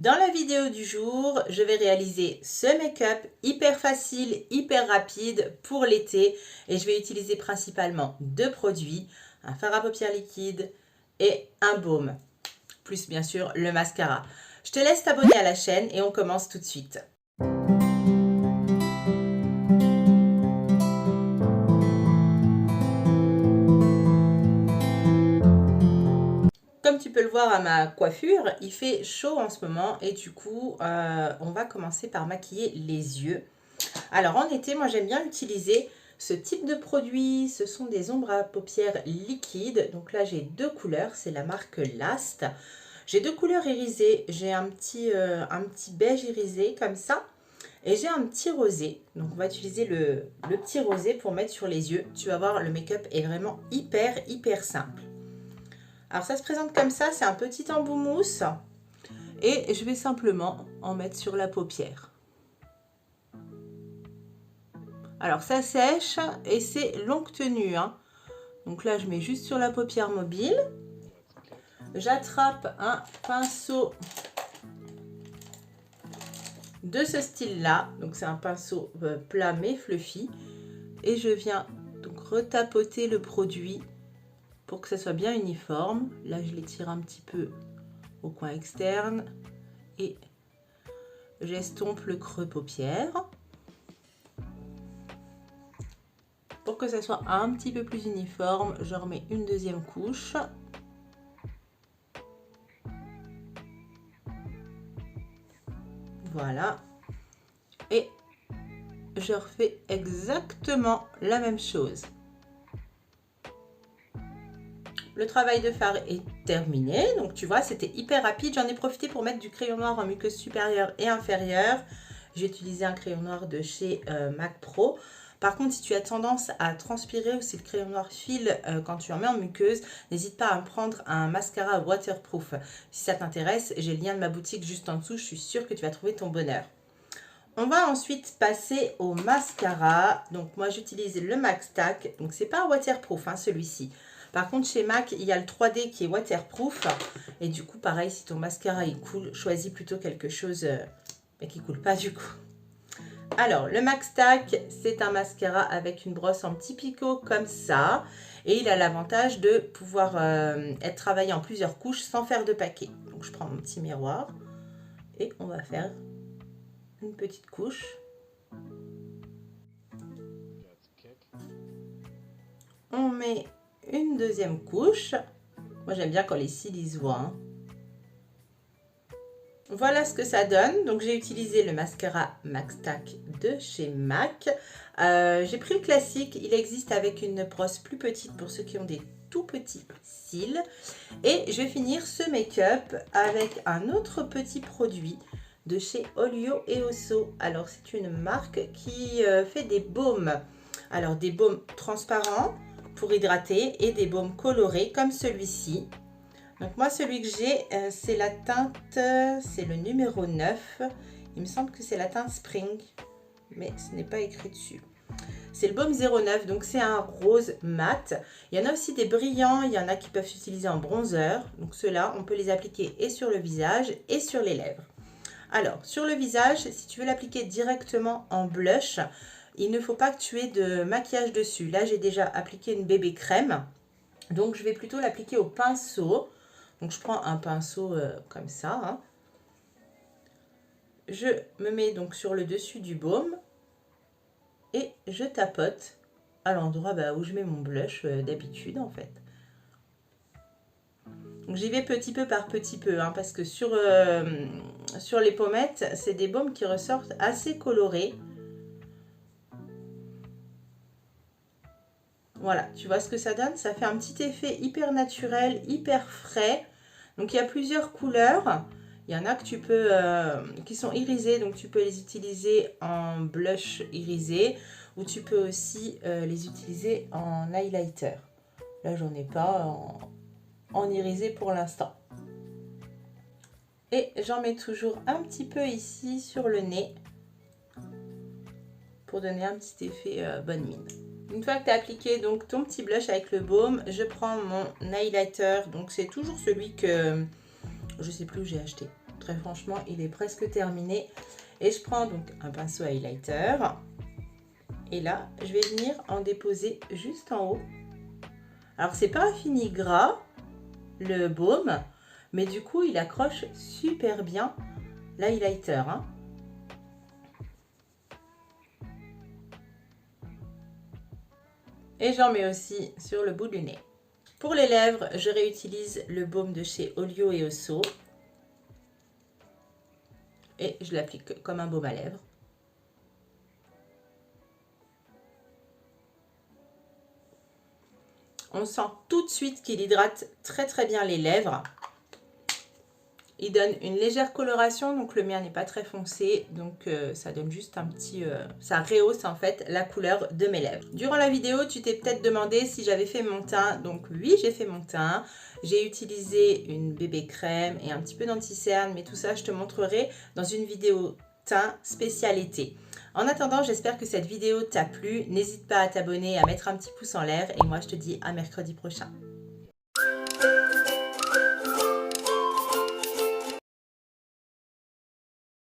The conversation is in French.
Dans la vidéo du jour, je vais réaliser ce make-up hyper facile, hyper rapide pour l'été et je vais utiliser principalement deux produits, un fard à paupières liquide et un baume, plus bien sûr le mascara. Je te laisse t'abonner à la chaîne et on commence tout de suite. Comme tu peux le voir à ma coiffure, il fait chaud en ce moment et du coup, on va commencer par maquiller les yeux. Alors en été, moi j'aime bien utiliser ce type de produit. Ce sont des ombres à paupières liquides. Donc là j'ai deux couleurs, c'est la marque Last. J'ai deux couleurs irisées. J'ai un petit beige irisé comme ça. Et j'ai un petit rosé. Donc on va utiliser le petit rosé pour mettre sur les yeux. Tu vas voir, le make-up est vraiment hyper simple. Alors ça se présente comme ça, c'est un petit embout mousse. Et je vais simplement en mettre sur la paupière. Alors ça sèche et c'est longue tenue. Donc là je mets juste sur la paupière mobile. J'attrape un pinceau de ce style là. Donc c'est un pinceau plat mais fluffy. Et je viens donc retapoter le produit pour que ça soit bien uniforme. Là je l'étire un petit peu au coin externe. Et j'estompe le creux paupière. Pour que ça soit un petit peu plus uniforme, je remets une deuxième couche. Voilà. Et je refais exactement la même chose. Le travail de fard est terminé. Donc tu vois, c'était hyper rapide. J'en ai profité pour mettre du crayon noir en muqueuse supérieure et inférieure. J'ai utilisé un crayon noir de chez MAC Pro. Par contre, si tu as tendance à transpirer ou si le crayon noir file quand tu en mets en muqueuse, n'hésite pas à prendre un mascara waterproof. Si ça t'intéresse, j'ai le lien de ma boutique juste en dessous. Je suis sûre que tu vas trouver ton bonheur. On va ensuite passer au mascara. Donc moi, j'utilise le MAC Stack. Donc c'est pas un waterproof celui-ci. Par contre, chez MAC, il y a le 3D qui est waterproof. Et du coup, pareil, si ton mascara il coule, choisis plutôt quelque chose mais qui ne coule pas du coup. Alors, le MAC Stack, c'est un mascara avec une brosse en petit picot comme ça. Et il a l'avantage de pouvoir être travaillé en plusieurs couches sans faire de paquet. Donc, je prends mon petit miroir et on va faire une petite couche. On met une deuxième couche. Moi, j'aime bien quand les cils se voient. Voilà ce que ça donne. Donc, j'ai utilisé le mascara MAC Stack de chez MAC. J'ai pris le classique. Il existe avec une brosse plus petite pour ceux qui ont des tout petits cils. Et je vais finir ce make-up avec un autre petit produit de chez Olio et Osso. Alors, c'est une marque qui fait des baumes. Alors, des baumes transparents pour hydrater et des baumes colorés comme celui-ci. Donc moi, celui que j'ai, c'est la teinte, c'est le numéro 9. Il me semble que c'est la teinte Spring, mais ce n'est pas écrit dessus. C'est le baume 09, donc c'est un rose mat. Il y en a aussi des brillants, il y en a qui peuvent s'utiliser en bronzer. Donc ceux-là, on peut les appliquer et sur le visage et sur les lèvres. Alors, sur le visage, si tu veux l'appliquer directement en blush, il ne faut pas que tu aies de maquillage dessus. Là, j'ai déjà appliqué une bébé crème. Donc, je vais plutôt l'appliquer au pinceau. Donc, je prends un pinceau comme ça. Je me mets donc sur le dessus du baume. Et je tapote à l'endroit où je mets mon blush d'habitude, en fait. Donc, j'y vais petit peu par petit peu. Parce que sur les pommettes, c'est des baumes qui ressortent assez colorés. Voilà, tu vois ce que ça donne? Ça fait un petit effet hyper naturel, hyper frais. Donc, il y a plusieurs couleurs. Il y en a que tu peux, qui sont irisées, donc tu peux les utiliser en blush irisé. Ou tu peux aussi les utiliser en highlighter. Là, j'en ai pas en irisé pour l'instant. Et j'en mets toujours un petit peu ici sur le nez. Pour donner un petit effet bonne mine. Une fois que tu as appliqué donc ton petit blush avec le baume, je prends mon highlighter. Donc c'est toujours celui que je sais plus où j'ai acheté. très franchement, il est presque terminé. Et je prends donc un pinceau highlighter. Et là, je vais venir en déposer juste en haut. Alors, c'est pas un fini gras, le baume, mais du coup, il accroche super bien l'highlighter. Hein. Et j'en mets aussi sur le bout du nez. Pour les lèvres, je réutilise le baume de chez Olio et Osso. Et je l'applique comme un baume à lèvres. On sent tout de suite qu'il hydrate très bien les lèvres. Il donne une légère coloration, donc le mien n'est pas très foncé, donc ça donne juste un petit... ça rehausse en fait la couleur de mes lèvres. Durant la vidéo, tu t'es peut-être demandé si j'avais fait mon teint, donc oui, j'ai fait mon teint. J'ai utilisé une bébé crème et un petit peu d'anti-cerne, mais tout ça, je te montrerai dans une vidéo teint spécial été. En attendant, j'espère que cette vidéo t'a plu. N'hésite pas à t'abonner, à mettre un petit pouce en l'air, et moi, je te dis à mercredi prochain.